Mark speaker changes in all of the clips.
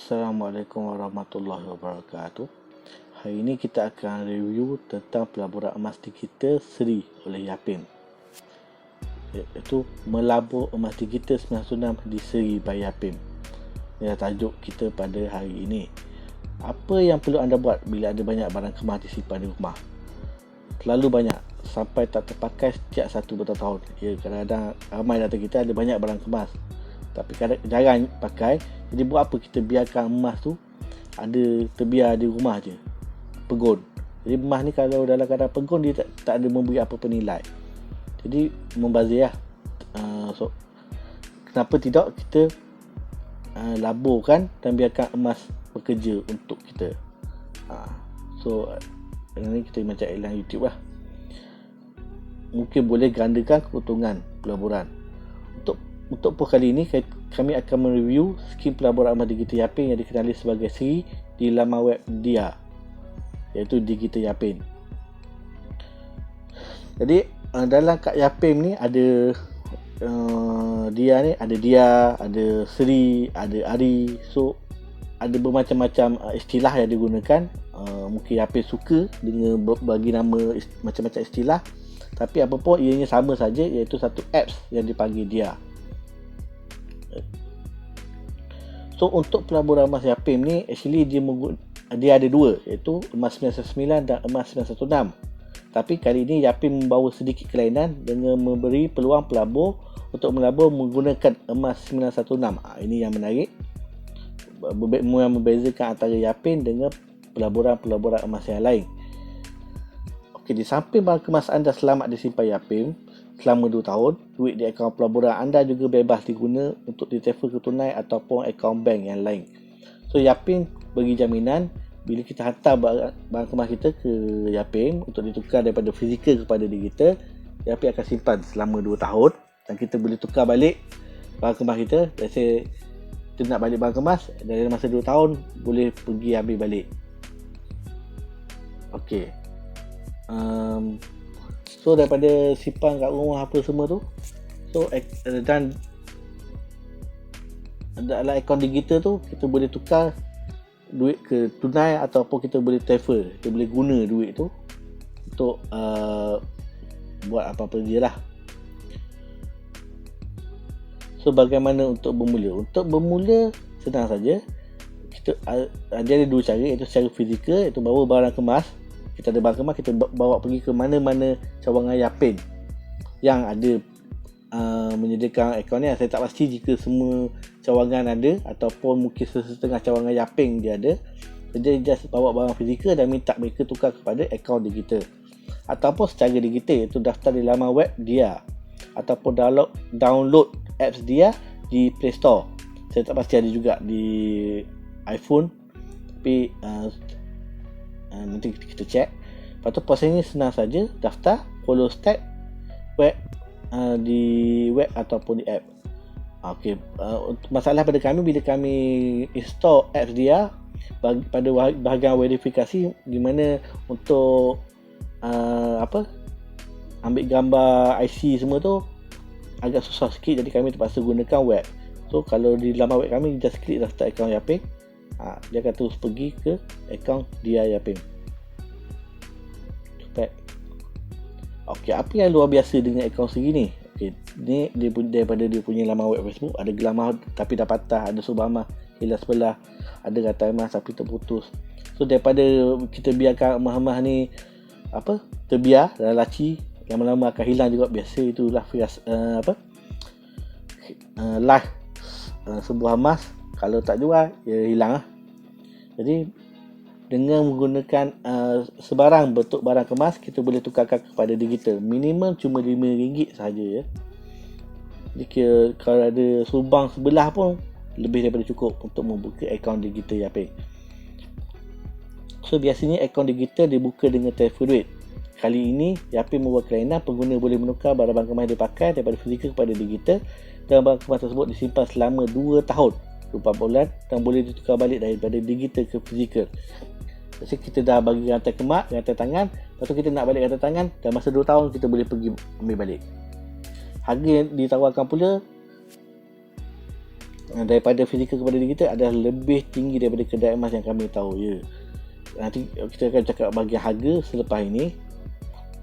Speaker 1: Assalamualaikum warahmatullahi wabarakatuh. Hari ini kita akan review tentang pelaburan emas digital Seri oleh Yapin, iaitu melabur emas digital 96 di Seri by Yapin. Ini tajuk kita pada hari ini. Apa yang perlu anda buat bila ada banyak barang kemas disimpan di rumah? Terlalu banyak sampai tak terpakai setiap satu bertahun-tahun. Ya, kadang-kadang ramai data kita ada banyak barang kemas tapi kadang jarang pakai. Jadi buat apa kita biarkan emas tu ada terbiar di rumah je, pegon. Jadi emas ni kalau dalam keadaan pegon, dia tak ada memberi apa-apa nilai. Jadi membazir lah. So kenapa tidak kita laburkan dan biarkan emas bekerja untuk kita. So ini kita macam iklan YouTube lah. Mungkin boleh gandakan keuntungan pelaburan. Untuk kali ini kami akan mereview skim pelaburan emas digital Yapin yang dikenali sebagai Seri di laman web dia, iaitu Digital Yapin. Jadi dalam kad Yapin ni ada ada Seri, ada Ari. So ada bermacam-macam istilah yang digunakan. Mungkin Yapin suka dengan bagi nama macam-macam istilah, tapi apa pun ianya sama saja, iaitu satu apps yang dipanggil dia. So untuk pelaburan emas Yapin ni actually dia ada dua, iaitu emas 999 dan emas 916. Tapi kali ini Yapin membawa sedikit kelainan dengan memberi peluang pelabur untuk melabur menggunakan emas 916. Ini yang menarik, yang membezakan antara Yapin dengan pelaburan-pelaburan emas yang lain. Okey, di samping barang kemas anda selamat disimpan Yapin selama 2 tahun, duit di akaun pelaburan anda juga bebas diguna untuk ditransfer ke tunai ataupun akaun bank yang lain. So Yapin bagi jaminan bila kita hantar barang kemas kita ke Yapin untuk ditukar daripada fizikal kepada digital, Yapin akan simpan selama 2 tahun dan kita boleh tukar balik barang kemas kita. Let's say kita nak balik barang kemas, dari masa 2 tahun boleh pergi ambil balik. Okey. So daripada simpan kat rumah apa semua tu, so dan dalam akaun digital tu kita boleh tukar duit ke tunai ataupun kita boleh transfer, kita boleh guna duit tu untuk buat apa-apa je lah. So bagaimana untuk bermula? Untuk bermula senang saja. Kita ada 2 cara, iaitu secara fizikal, iaitu bawa barang kemas. Kita ada barang kemas, kita bawa pergi ke mana-mana cawangan Yapin yang ada menyediakan akaun ni. Saya tak pasti jika semua cawangan ada, ataupun mungkin setengah cawangan Yapin dia ada. Jadi just bawa barang fizikal dan minta mereka tukar kepada akaun digital, ataupun secara digital, iaitu daftar di laman web dia ataupun download apps dia di Play Store. Saya tak pasti ada juga di iPhone, tapi nanti kita check. Lepas tu proses ni senang saja, daftar, follow step web di web ataupun di app. Okey, masalah pada kami bila kami install apps dia, pada bahagian verifikasi di mana untuk ambil gambar IC semua tu agak susah sikit, jadi kami terpaksa gunakan web. So kalau di laman web kami, just klik daftar akaun Yapin, dia akan terus pergi ke akaun dia Yapin. Okey, apa yang luar biasa dengan akaun Seri ni? Okey, ni daripada dia punya laman web Facebook, ada gelamar tapi dah patah, ada subhamah hilang sebelah, ada rantai emas tapi terputus. So daripada kita biarkan emas-emas ni terbiar dalam laci, lama-lama akan hilang juga. Biasa itulah life sebuah emas, kalau tak jual ia hilang lah. Jadi dengan menggunakan sebarang bentuk barang kemas, kita boleh tukarkan kepada digital. Minimum cuma RM5 sahaja ya. Jadi kalau ada subang sebelah pun lebih daripada cukup untuk membuka akaun digital Yapin. So biasanya akaun digital dibuka dengan transfer duit. Kali ini Yapin membuat kelainan, pengguna boleh menukar barang-barang kemas yang dipakai daripada fizikal kepada digital, dan barang kemas tersebut disimpan selama 2 tahun 24 bulan dan boleh ditukar balik daripada digital ke fizikal. Jadi kita dah bagi rantai kemas, rantai tangan, lepas tu kita nak balik rantai tangan, dan masa 2 tahun kita boleh pergi ambil balik. Harga yang ditawarkan pula daripada fizikal kepada diri kita adalah lebih tinggi daripada kedai emas yang kami tahu. Ya, nanti kita akan cakap bahagian harga selepas ini.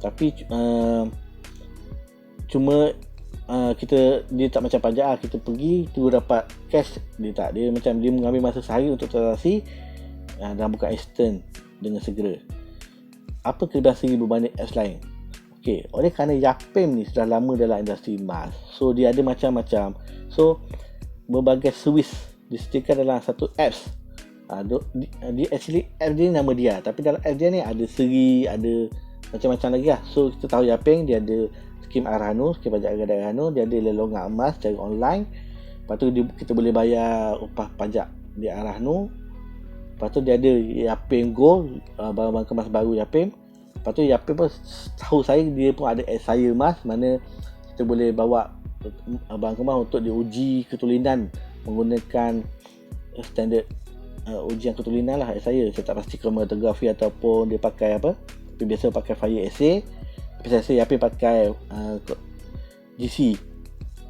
Speaker 1: Tapi cuma dia tak macam pajak lah. Kita pergi tu dapat cash, dia tak, dia macam dia mengambil masa sehari untuk transaksi dan bukan instant dengan segera. Apa kelebihan sendiri berbanding apps lain? Okey, oleh kerana Yapim ni sudah lama dalam industri emas, so dia ada macam-macam. So berbagai servis disediakan dalam satu apps. Dia actually app dia nama dia, tapi dalam app dia ni ada seri, ada macam-macam lagi lah. So kita tahu Yapim dia ada skim Arhanu, skim pajak gadai Arhanu, dia ada lelongan emas secara online. Lepas tu kita boleh bayar upah pajak di Arhanu. Lepas tu dia ada Yapim Gold, barang-barang kemas baru Yapim. Lepas tu Yapim pun tahu saya dia pun ada saya emas, mana kita boleh bawa barang kemas untuk diuji ketulinan menggunakan standard ujian ketulinan lah. Saya tak pasti kromatografi ataupun dia pakai apa, tapi biasa pakai fire assay. Tapi saya rasa Yapim pakai GC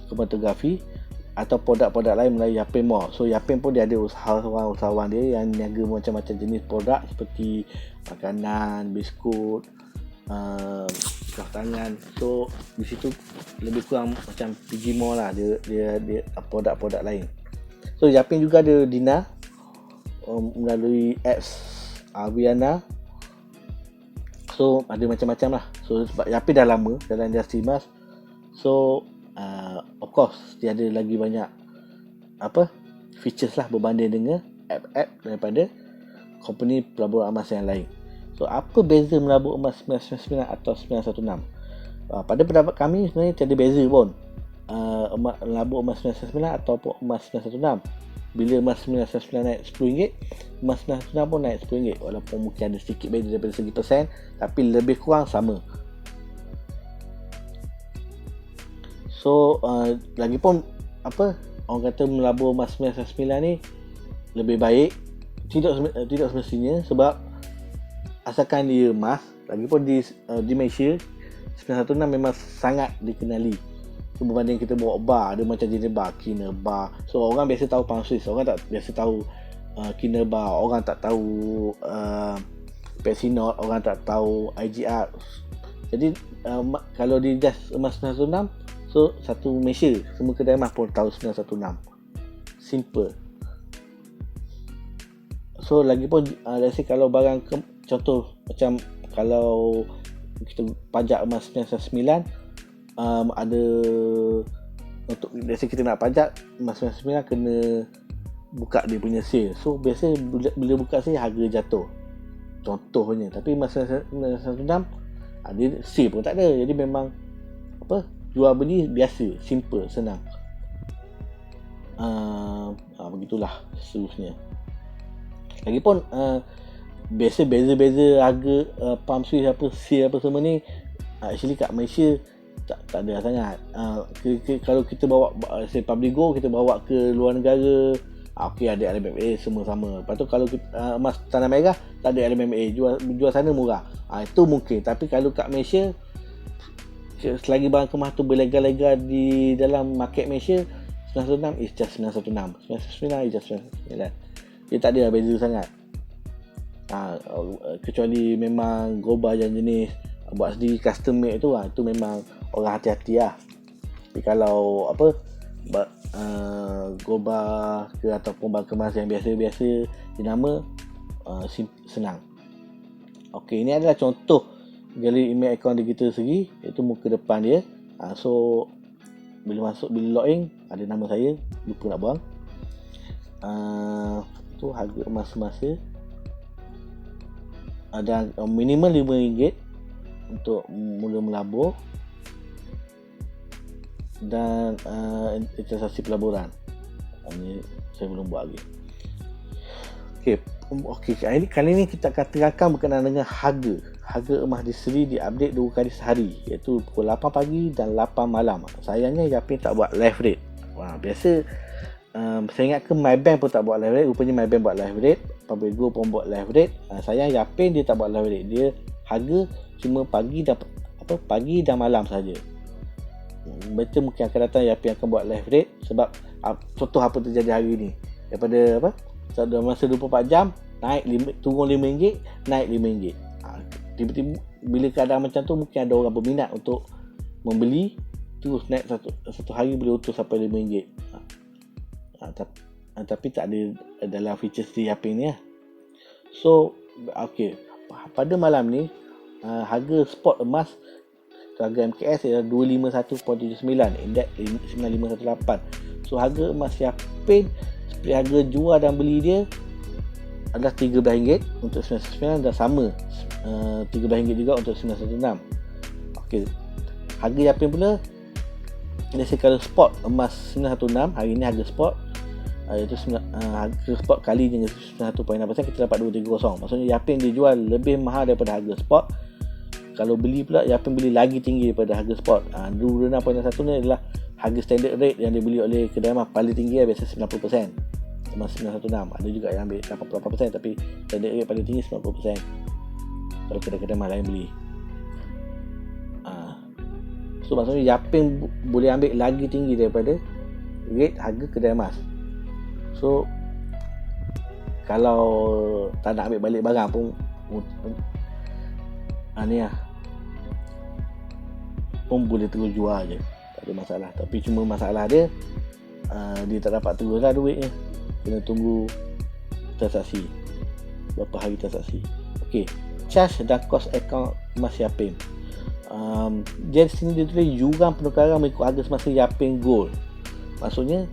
Speaker 1: kromatografi atau produk-produk lain melalui Yapim Mall. So Yapim pun dia ada usahawan dia yang niaga macam-macam jenis produk seperti makanan, biskut, gelas tangan. So di situ lebih kurang macam PG Mall lah, dia produk-produk lain. So Yapim juga ada Dina melalui apps Aviana. So ada macam-macam lah. So sebab Yapim dah lama dalam industri emas, so of course dia ada lagi banyak features lah berbanding dengan app-app daripada company pelaburan emas yang lain. So apa beza melabur emas 999 atau 916? Pada pendapat kami sebenarnya tiada beza pun, melabur emas 999 ataupun emas 916. Bila emas 999 naik RM10, emas 916 pun naik RM10, walaupun mungkin ada sedikit beza daripada segi persen, tapi lebih kurang sama. So lagipun orang kata melabur emas 999 ni lebih baik, tidak semestinya, sebab asalkan dia emas, lagipun di Malaysia 916 memang sangat dikenali. So, berbanding kita bawa bar, ada macam jenis bar, Kina bar. So orang biasa tahu Palm Swiss, orang tak biasa tahu Kina bar, orang tak tahu Pepsi Not, orang tak tahu IGR. Jadi kalau di just emas 916, so satu Malaysia, semua kedai emas pun tahu 916. Simple. So lagipun let's say kalau barang contoh macam kalau kita pajak emas 999, ada untuk let's say kita nak pajak emas 999 kena buka dia punya sale. So biasa bila buka sale harga jatuh contohnya, tapi emas 996 ada sale pun tak ada. Jadi memang jual beli biasa, simple, senang. Begitulah seterusnya. Lagipun biasa beza-beza harga Palm Swiss sale semua ni actually kat Malaysia tak ada sangat. Kalau kita bawa say Public Go, kita bawa ke luar negara, okey ada LMMA semua sama. Lepas tu kalau emas tanah merah tak ada LMMA, jual sana murah. Itu mungkin. Tapi kalau kat Malaysia, selagi barang kemas tu berlegal-legal di dalam market Malaysia, 916 is just 916, 999 is just 999. Dia tak ada beza sangat. Kecuali memang goba yang jenis buat sendiri custom made tu, itu memang orang hati-hati lah. Tapi kalau goba ke ataupun barang kemas yang biasa-biasa dinama, senang. Okey, ini adalah contoh galeri email akaun digital sendiri, iaitu muka depan dia. So bila login ada nama saya, lupa nak buang. Tu harga emas semasa, dan minimum RM5 untuk mula melabur, dan investasi pelaburan. Ini saya belum buat lagi. Okey, kali ini kita akan terangkan berkenaan dengan harga emas di Seri diupdate 2 kali sehari, iaitu pukul 8 pagi dan 8 malam. Sayangnya Yapim tak buat live rate. Biasa saya ingatkan MyBank pun tak buat live rate. Rupanya MyBank buat live rate, Public Go pun buat live rate. Sayang Yapim dia tak buat live rate. Dia harga cuma pagi dan malam saja. Betul mungkin akan datang Yapim akan buat live rate, sebab contoh apa terjadi hari ni, daripada dalam masa 24 jam turun RM5, naik RM5. Tiba-tiba bila keadaan macam tu, mungkin ada orang berminat untuk membeli, terus naik satu hari boleh utuh sampai RM5. Tapi tak ada dalam features di Yapin ni lah. So pada malam ni harga spot emas, harga MKS ialah 251.79, indeks 9518. So harga emas Yapin, seperti harga jual dan beli dia adalah RM13 untuk 99 dan sama RM13 juga untuk 916. Harga Yapin pula, kalau spot emas 916 hari ni, harga spot iaitu harga spot kali dengan 91.6%, kita dapat 230. Maksudnya Yapin dia jual lebih mahal daripada harga spot. Kalau beli pula, Yapin beli lagi tinggi daripada harga spot. 26.1 ni adalah harga standard rate yang dibeli oleh kedai emas paling tinggi, biasa 90%. Emas 916, ada juga yang ambil 88%, tapi standard rate paling tinggi 90% kalau kedai-kedai emas lain beli. So maksudnya Yapin boleh ambil lagi tinggi daripada rate harga kedai emas. So kalau tak nak ambil balik barang pun ni lah, pun boleh terus jual je, tak ada masalah. Tapi cuma masalah dia tak dapat terus lah duitnya, kena tunggu transaksi, berapa hari transaksi. Charge dan cost account emas Yapin. Dia di sini dia tulis jurang penukaran mengikut harga semasa Yapin Gold. Maksudnya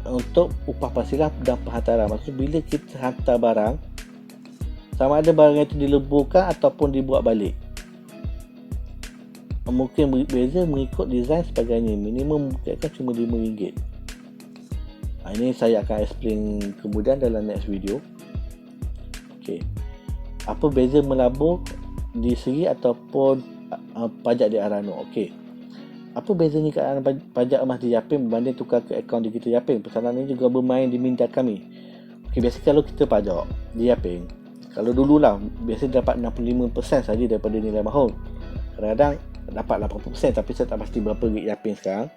Speaker 1: untuk upah parsiran dan penghantaran. Maksud bila kita hantar barang, sama ada barang itu dileburkan ataupun dibuat balik, mungkin berbeza mengikut design sebagainya. Minimum mungkin cuma RM5. Ini saya akan explain kemudian dalam next video. Apa beza melabur di segi ataupun pajak di Arano? Apa bezanya keadaan pajak emas di Yapin berbanding tukar ke akaun digital Yapin? Persoalan ini juga bermain di minda kami. Biasa kalau kita pajak di Yapin, kalau dululah biasa dapat 65% saja daripada nilai mahal. Kadang-kadang dapat 80%, tapi saya tak pasti berapa rate Yapin sekarang.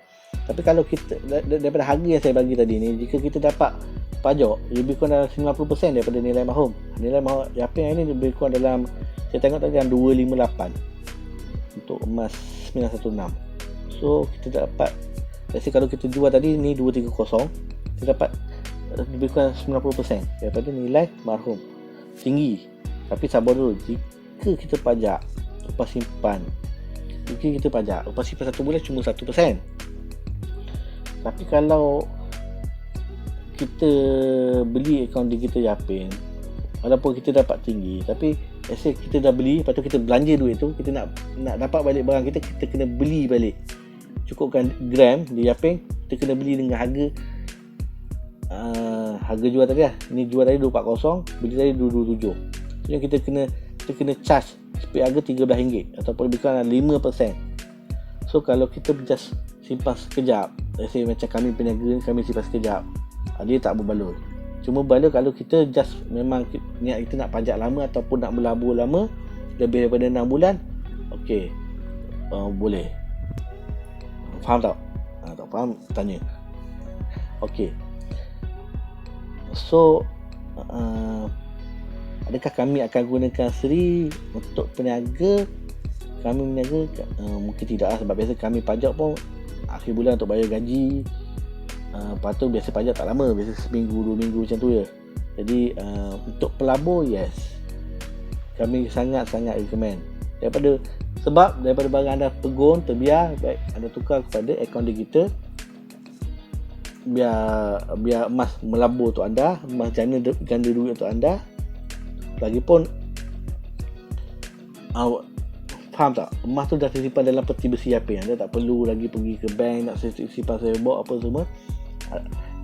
Speaker 1: Tapi kalau kita daripada harga yang saya bagi tadi ni, jika kita dapat pajak lebih kurang dalam 90% daripada nilai mahal. Nilai mahal Yapin ini lebih kurang dalam, saya tengok tadi, dalam 258 untuk emas 916. So kita dapat, kalau kita jual tadi ni 230, kita dapat lebih kurang 90% daripada nilai marhum. Tinggi. Tapi sabar dulu, jika kita pajak upah simpan, upah simpan 1 bulan cuma 1%. Tapi kalau kita beli akaun digital Yapin, walaupun kita dapat tinggi, tapi kita dah beli, lepas tu kita belanja duit tu, kita nak dapat balik barang kita kena beli balik. Cukupkan gram di Yapin, kita kena beli dengan harga jual tadi lah. Ini jual tadi 240, beli tadi 227. Jadi kita kena charge seperti harga RM13 ataupun lebih kurang 5%. So kalau kita just simpan sekejap, macam kami peniaga ni, kami simpan sekejap, dia tak berbaloi. Cuma baloi kalau kita just memang niat kita nak pajak lama ataupun nak melabur lama lebih daripada 6 bulan, boleh. Faham tak? Tak faham, tanya. So adakah kami akan gunakan seri untuk peniaga? Kami meniaga mungkin tidak lah, sebab biasa kami pajak pun akhir bulan untuk bayar gaji. Lepas tu biasa pajak tak lama, biasa seminggu 2 minggu macam tu je. Jadi untuk pelabur, yes, kami sangat-sangat recommend. Sebab daripada barang anda pegun, terbiar, baik anda tukar kepada akaun digital, biar emas melabur untuk anda, emas ganda duit untuk anda. Lagipun faham tak, emas tu dah tersimpan dalam peti besi Yapin. Anda tak perlu lagi pergi ke bank nak simpan sebok apa semua.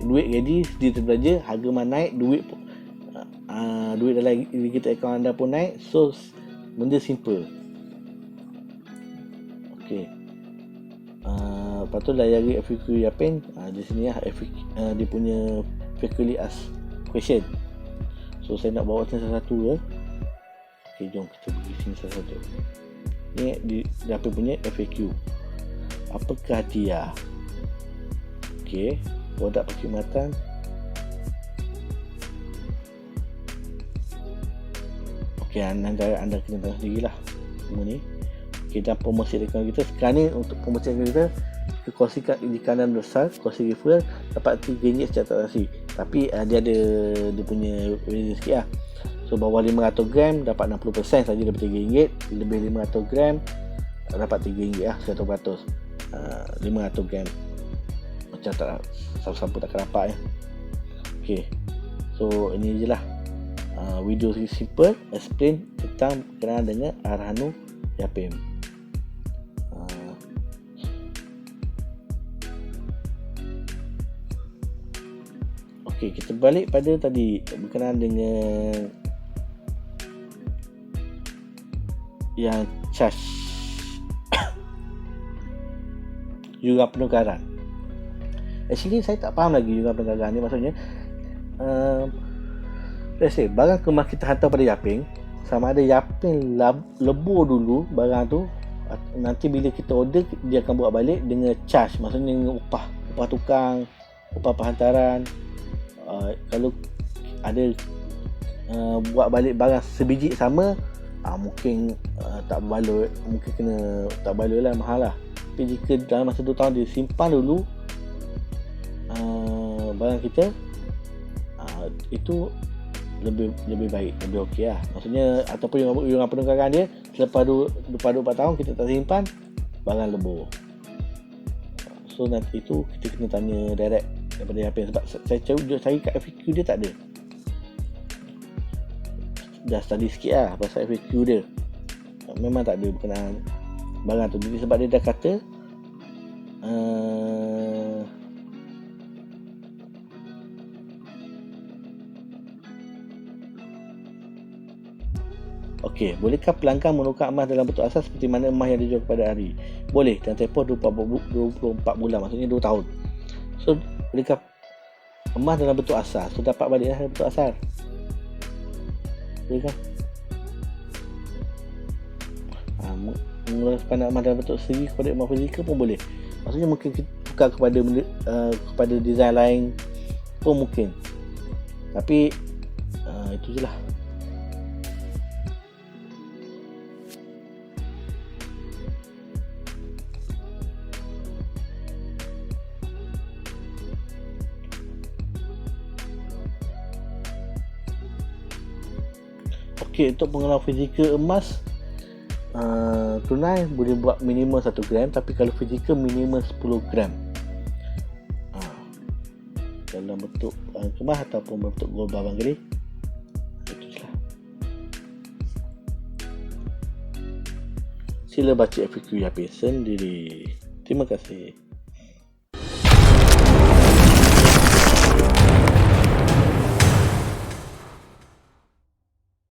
Speaker 1: Duit ready, sedia terbelanja, harga emas naik, duit dalam digital account anda pun naik. So benda simple. Lepas tu layari FAQ Yapin. Di sini lah dia punya frequently asked question. So saya nak bawa satu-satu ya. Jom kita pergi sini satu-satu. Ni di Yapin punya FAQ. Apakah dia? Okey, produk perkhidmatan. Okey, anda kena tahu sendirilah semua ni. Okey, dan promosi rekan kita sekarang ni, untuk promosi rekan kita kongsikan di kanan besar, kongsi referral dapat RM3 setiap transaksi. Tapi dia ada dia punya beza sikit lah. So bawah 500 gram dapat 60% saja daripada RM3, lebih 500 gram dapat RM3 lah, 100%. 500 gram macam tak, siapa-siapa tak nampak ya. Okey, so ini je lah video simple explain tentang berkenaan dengan Arhanu Yapim. Okey, kita balik pada tadi berkenaan dengan yang charge yuran penukaran. Actually saya tak faham lagi yuran penukaran ni. Maksudnya let's say barang kemas kita hantar pada Yaping, sama ada Yaping lebur dulu barang tu, nanti bila kita order dia akan buat balik dengan charge, maksudnya dengan upah tukang, upah penghantaran. Kalau ada buat balik barang sebiji sama, mungkin tak berbaloi, mungkin kena tak berbaloi lah, mahal lah. Tapi jika dalam masa 2 tahun dia simpan dulu barang kita, itu lebih baik, lebih okey lah. Maksudnya ataupun yuran penukaran dia selepas 4 tahun kita tak simpan, barang lebur. So nanti itu kita kena tanya direct daripada Yaping, sebab saya cari kat FAQ dia tak ada. Dah study sikit lah pasal FAQ dia, memang tak ada berkenaan barang tu. Jadi sebab dia dah kata okey, bolehkah pelanggan menukar emas dalam bentuk asas seperti mana emas yang dijual kepada hari? Boleh, dan tempoh 24 bulan, maksudnya 2 tahun. So bolehkah emas dalam bentuk asas? So dapat balik dalam bentuk asas, boleh kan? Menggunakan emas dalam bentuk seri kepada emas fizikal pun boleh. Maksudnya mungkin kita tukar kepada design lain pun mungkin. Tapi itu je lah. Okey, untuk pengenalan fizikal emas, tunai boleh buat minimum 1 gram, tapi kalau fizikal minimum 10 gram dalam bentuk kemas ataupun bentuk gold bar bangli. Itu je lah. Sila baca FAQ Yaping sendiri. Terima kasih.